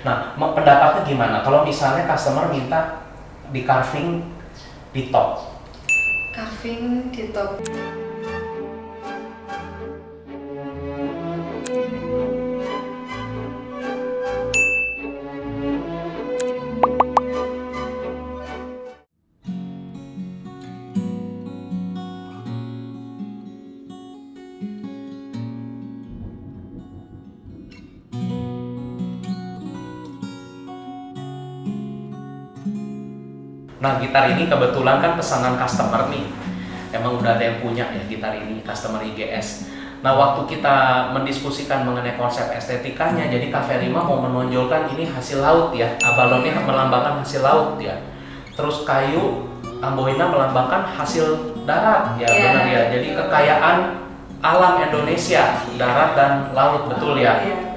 Nah, pendapatnya gimana kalau misalnya customer minta di carving di top? Carving di top. Nah, gitar ini kebetulan kan pesanan customer nih. Emang udah ada yang punya ya gitar ini, customer IGS. Nah, waktu kita mendiskusikan mengenai konsep estetikanya, jadi Cafe Rima mau menonjolkan ini hasil laut ya. Abalonnya melambangkan hasil laut ya. Terus kayu Amboina melambangkan hasil darat ya, benar ya. Jadi kekayaan alam Indonesia, darat dan laut, betul ya. Iya,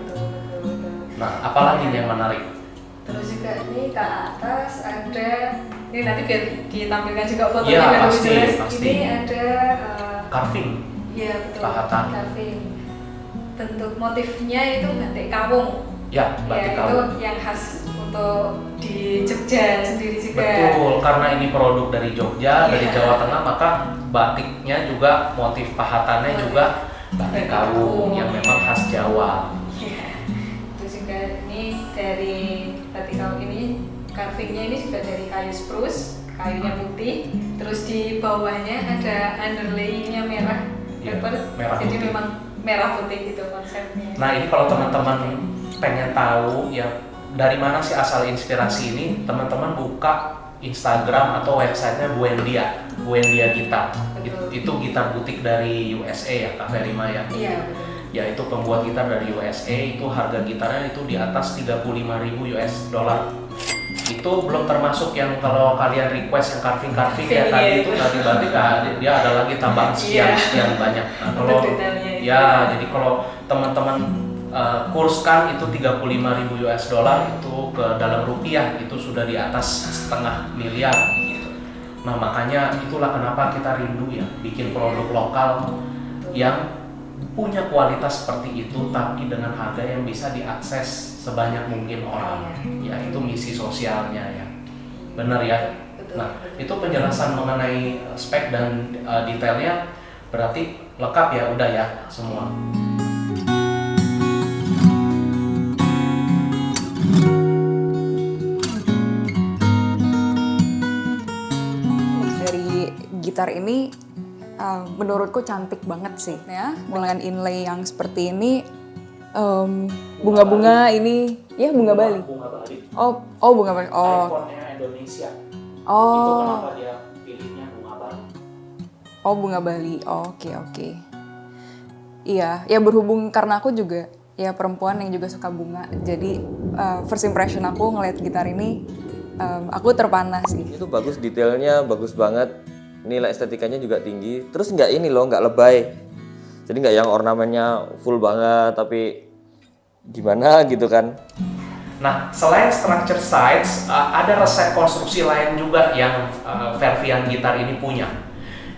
betul. Nah, apalagi yang menarik? Terus juga ini ke atas ada, ini nanti biar ditampilkan juga fotonya Iya, biar lebih pasti, jelas. pasti. Ini ada Carving. iya betul. Pahatan. Carving. Bentuk motifnya itu batik kawung. Ya, batik Itu kawung. yang khas untuk di Jogja sendiri juga. Betul, karena ini produk dari Jogja, dari Iya. Jawa Tengah, maka batiknya juga, motif pahatannya juga batik kawung yang memang khas Jawa. Iya. Terus juga ini dari batik kawung ini, carvingnya ini juga dari kayu spruce, kayunya putih. Terus di bawahnya ada underlayingnya merah, Iya, purple. merah Jadi putih. memang merah putih gitu konsepnya. Nah, ini kalau teman-teman pengen tahu ya dari mana sih asal inspirasi ini, teman-teman buka Instagram atau websitenya Buendia Gitar. Betul. Itu gitar butik dari USA ya, Cafe Rima ya. Iya betul. Ya, itu pembuat gitar dari USA, itu harga gitarnya itu di atas 35.000 US dollar. Itu belum termasuk yang kalau kalian request yang carving ya tadi itu tadi batik, dia ada lagi tambahan sekian banyak. Nah, kalau ya jadi kalau teman-teman kurskan itu 35.000 US dollar itu ke dalam rupiah itu sudah di atas setengah miliar gitu. Nah, makanya itulah kenapa kita rindu ya bikin produk lokal yang punya kualitas seperti itu tapi dengan harga yang bisa diakses sebanyak mungkin orang. Ya, itu misi sosialnya ya. Benar ya? Betul. Nah, itu penjelasan mengenai spek dan detailnya berarti lengkap ya, udah ya semua. Dari gitar ini menurutku cantik banget sih ya, dengan inlay yang seperti ini, bunga-bunga ini ya bunga Bali. Bunga Bali. Oh bunga Bali. Oh. Ikonnya Indonesia. Itu Oh. kenapa dia pilihnya bunga Bali? Oh bunga Bali. Oh, oke. Iya, ya berhubung karena aku juga ya perempuan yang juga suka bunga. Jadi first impression aku ngeliat gitar ini, aku terpana sih. Itu bagus, detailnya bagus banget, nilai estetikanya juga tinggi. Terus nggak ini loh, nggak lebay. Jadi nggak yang ornamennya full banget, tapi gimana gitu kan. Nah, selain structure sides, ada resep konstruksi lain juga yang Fervian Gitar ini punya.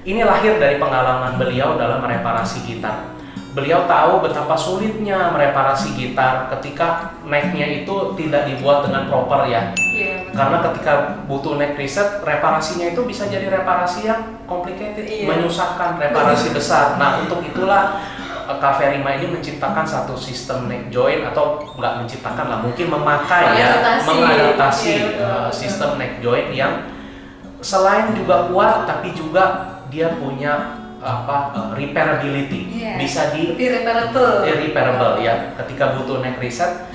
Ini lahir dari pengalaman beliau dalam mereparasi gitar. Beliau tahu betapa sulitnya mereparasi gitar ketika necknya itu tidak dibuat dengan proper ya. Iya. Karena ketika butuh neck reset, reparasinya itu bisa jadi reparasi yang complicated, menyusahkan, reparasi besar. Nah, untuk itulah Cafe Rima ini menciptakan satu sistem neck joint, atau nggak menciptakan lah, mungkin memakai mengadaptasi sistem neck joint yang selain juga kuat, tapi juga dia punya repairability, bisa repairable ya. Ketika butuh neck reset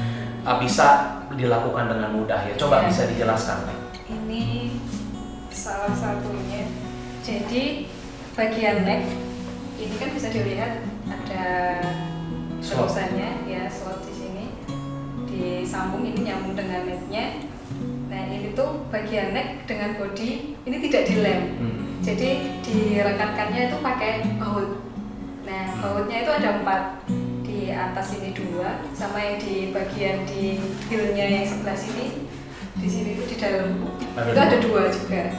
bisa dilakukan dengan mudah ya. Coba bisa dijelaskan. Ini salah satunya. Jadi bagian neck ini kan bisa dilihat ada terusannya ya, slot di sini disambung, ini nyambung dengan necknya. Nah, ini tuh bagian neck dengan body ini tidak dilem. Jadi direkatkannya itu pakai baut. Nah, bautnya itu ada 4. Di atas ini 2, sama yang di bagian di heel-nya yang sebelah sini. Di sini itu di dalam itu ada 2 juga.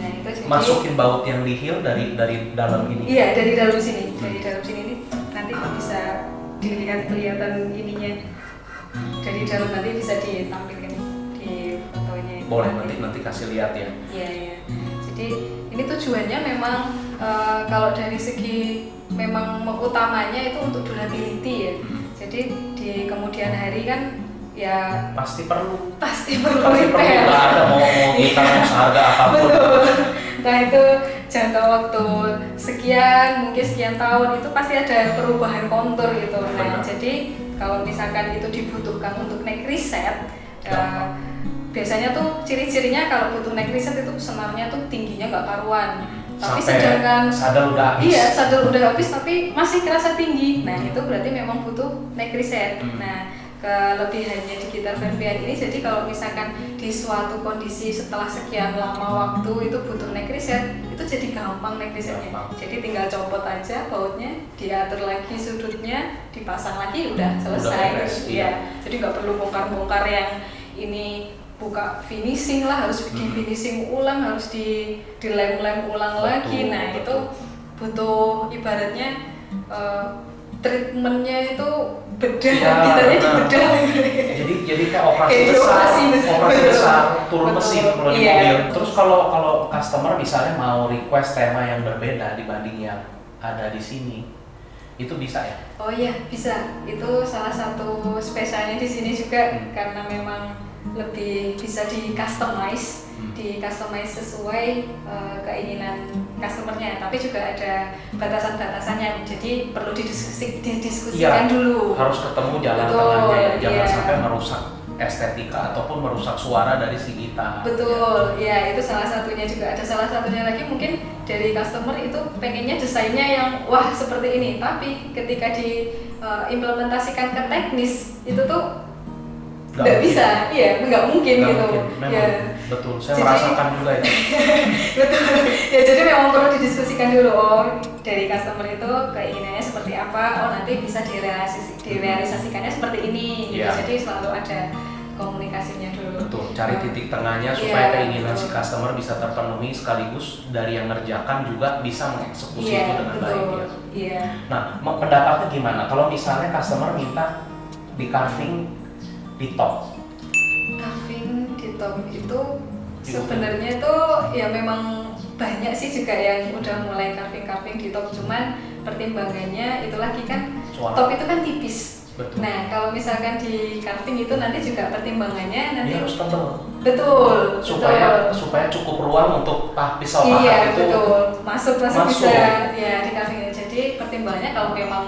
Nah, itu jadi masukin baut yang di heel dari dalam ini. Iya, dari dalam sini. Dari dalam sini ini nanti bisa dilihat kelihatan ininya. dari dalam nanti bisa ditampilkan di fotonya. Boleh nanti kasih lihat ya. Iya, iya. Jadi ini tujuannya memang kalau dari segi memang utamanya itu untuk durability ya. Jadi di kemudian hari kan ya Pasti perlu repair. nggak ada mau kita mau seharga apapun. Betul. Nah itu jangka waktu mungkin sekian tahun itu pasti ada perubahan kontur gitu. Nah Benar. jadi kalau misalkan itu dibutuhkan untuk neck reset, biasanya tuh ciri-cirinya kalau butuh neck reset itu senarnya tuh tingginya nggak karuan. Tapi Sampai sedangkan sadar udah habis. iya sadar udah habis tapi masih kerasa tinggi. Nah itu berarti memang butuh neck reset. Nah kelebihannya di gitar Vervian ini jadi kalau misalkan di suatu kondisi setelah sekian lama waktu itu butuh neck reset itu jadi gampang neck resetnya. Jadi tinggal copot aja bautnya, diatur lagi sudutnya, dipasang lagi udah selesai. beres, Iya. iya. Jadi nggak perlu bongkar-bongkar yang ini buka finishing lah, harus di finishing ulang, harus dilem-lem ulang lagi. Nah betul. itu butuh ibaratnya treatmentnya itu bedah, Ya, gitarnya benar. dibedah. Jadi kayak operasi Kayak besar, operasi besar. turun Betul. mesin kalau di Iya. mobil. Terus kalau customer misalnya mau request tema yang berbeda dibanding yang ada di sini, itu bisa ya? Oh iya bisa, itu salah satu spesialnya di sini juga karena memang lebih bisa di customize sesuai keinginan customernya, tapi juga ada batasan-batasannya, jadi perlu didiskusikan Iya, dulu. harus ketemu jalan Betul, tengahnya ya, jangan iya. sampai merusak estetika ataupun merusak suara dari si gitar. Betul, ya itu salah satunya juga. Ada salah satunya lagi mungkin dari customer itu pengennya desainnya yang wah seperti ini, tapi ketika diimplementasikan ke teknis itu tuh nggak bisa, iya nggak mungkin Nggak gitu. mungkin, memang Ya. betul. Saya Jadi- merasakan juga itu. Betul. Ya jadi memang perlu didiskusikan dulu. Oh dari customer itu keinginannya seperti apa. Oh nanti bisa direalisasikannya seperti ini. Gitu. Iya. Jadi selalu ada komunikasinya dulu. Betul, cari titik tengahnya supaya Iya, keinginan si betul. customer bisa terpenuhi sekaligus dari yang ngerjakan juga bisa mengeksekusi Iya itu dengan baik betul. ya. Iya. Nah, pendapatnya gimana? Kalau misalnya customer minta di carving di top, Carving di top itu sebenarnya itu ya memang banyak sih juga yang udah mulai carving di top, cuman pertimbangannya itu lagi kan Suara. top itu kan tipis. Betul. Nah kalau misalkan di carving itu nanti juga pertimbangannya nanti dia harus tebal betul supaya cukup ruang untuk pisau pahat iya itu. betul masuk Masuk. bisa ya di carving. Jadi pertimbangannya kalau memang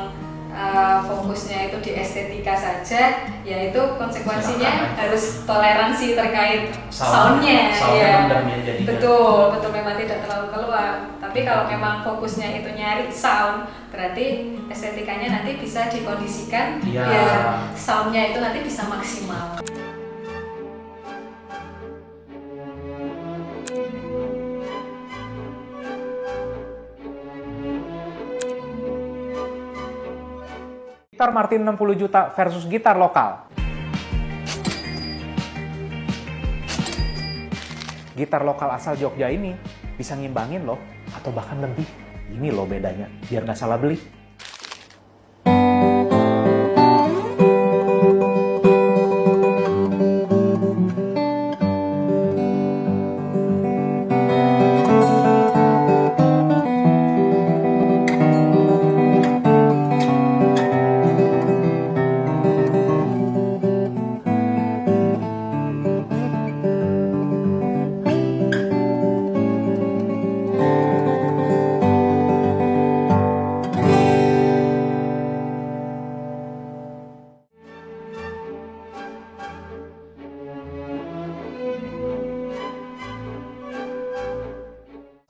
fokusnya itu di estetika saja, yaitu konsekuensinya Silakan. harus toleransi terkait Soundnya ya. rendah ya jadinya. Betul memang tidak terlalu keluar. Tapi kalau memang fokusnya itu nyari sound, berarti estetikanya nanti bisa dikondisikan Iya. biar soundnya itu nanti bisa maksimal. Gitar Martin 60 juta versus gitar lokal. Gitar lokal asal Jogja ini bisa ngimbangin loh, atau bahkan lebih. Ini loh bedanya, biar nggak salah beli.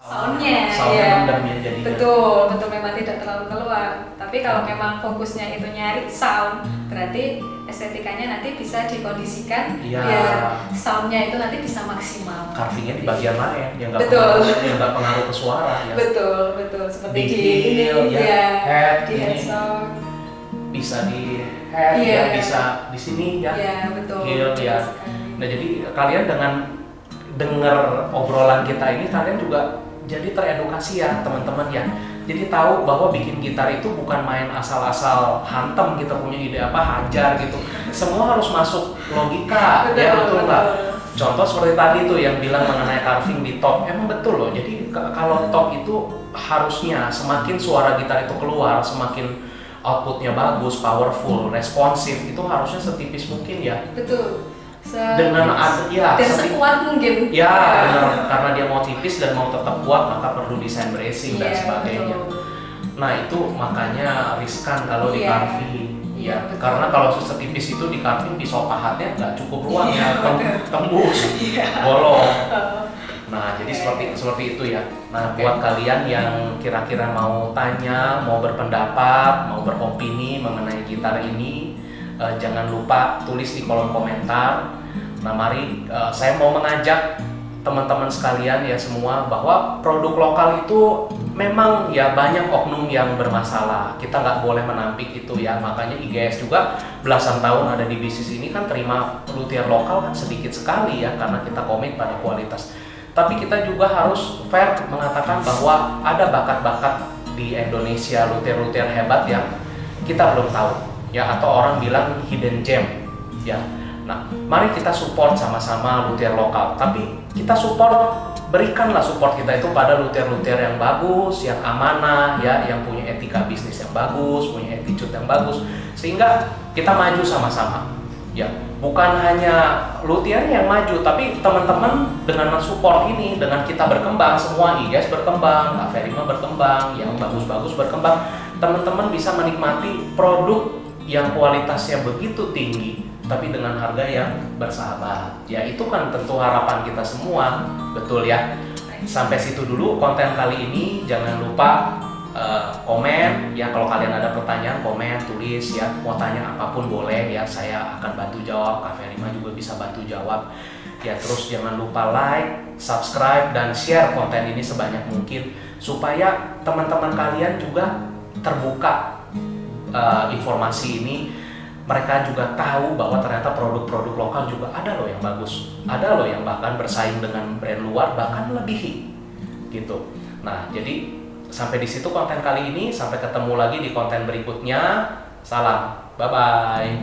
Soundnya Sound ya. rendah ya jadinya. Betul memang tidak terlalu keluar. Tapi kalau memang fokusnya itu nyari sound, berarti estetikanya nanti bisa dikondisikan Iya. biar soundnya itu nanti bisa maksimal. Carvingnya di bagian mana yang nggak Betul. pengaruh ke suara ya. Betul seperti Di di heel, ini ya, ya, head, di ini. headstock. Bisa di head Iya. ya, bisa di sini ya. Iya, betul. Heel ya. Sekali. Nah jadi kalian dengan dengar obrolan kita ini kalian juga jadi teredukasi ya teman-teman ya. Jadi tahu bahwa bikin gitar itu bukan main asal-asal hantem, kita punya ide apa hajar gitu. Semua harus masuk logika, ya betul nggak? Contoh seperti tadi tuh yang bilang mengenai carving di top, emang betul loh. Jadi kalau top itu harusnya semakin suara gitar itu keluar, semakin outputnya bagus, powerful, responsif, itu harusnya setipis mungkin ya. Betul. Dengan ya dan sekuat mungkin. Ya, benar. Karena dia mau tipis dan mau tetap kuat, maka perlu desain bracing dan sebagainya. Betul. Nah itu makanya riskan kalau di carving. Iya, Ya, karena kalau setipis itu di carving pisau pahatnya nggak cukup ruang ya, tembus, bolong. Nah jadi seperti itu ya. Nah buat kalian yang kira-kira mau tanya, mau berpendapat, mau beropini mengenai gitar ini, jangan lupa tulis di kolom komentar. Nah mari saya mau mengajak teman-teman sekalian ya semua bahwa produk lokal itu memang ya banyak oknum yang bermasalah. Kita nggak boleh menampik itu ya. Makanya IGS juga belasan tahun ada di bisnis ini kan terima luthier lokal kan sedikit sekali ya karena kita komit pada kualitas. Tapi kita juga harus fair mengatakan bahwa ada bakat-bakat di Indonesia luthier-luthier hebat yang kita belum tahu ya, atau orang bilang hidden gem ya. Nah, mari kita support sama-sama luthier lokal, tapi kita berikanlah support kita itu pada luthier-luthier yang bagus, yang amanah ya, yang punya etika bisnis yang bagus, punya attitude yang bagus, sehingga kita maju sama-sama ya. Bukan hanya luthier yang maju, tapi teman-teman dengan support ini, dengan kita berkembang, semua IGS berkembang, Kak Ferima berkembang, yang bagus-bagus berkembang, teman-teman bisa menikmati produk yang kualitasnya begitu tinggi tapi dengan harga yang bersahabat. Ya itu kan tentu harapan kita semua, betul ya. Sampai situ dulu konten kali ini. Jangan lupa komen ya, kalau kalian ada pertanyaan komen, tulis ya. Mau tanya apapun boleh ya, saya akan bantu jawab. Kak Ferima juga bisa bantu jawab. Ya terus jangan lupa like, subscribe dan share konten ini sebanyak mungkin supaya teman-teman kalian juga terbuka informasi ini. Mereka juga tahu bahwa ternyata produk-produk lokal juga ada loh yang bagus, ada loh yang bahkan bersaing dengan brand luar, bahkan melebihi gitu. Nah jadi sampai di situ konten kali ini, sampai ketemu lagi di konten berikutnya. Salam, bye bye.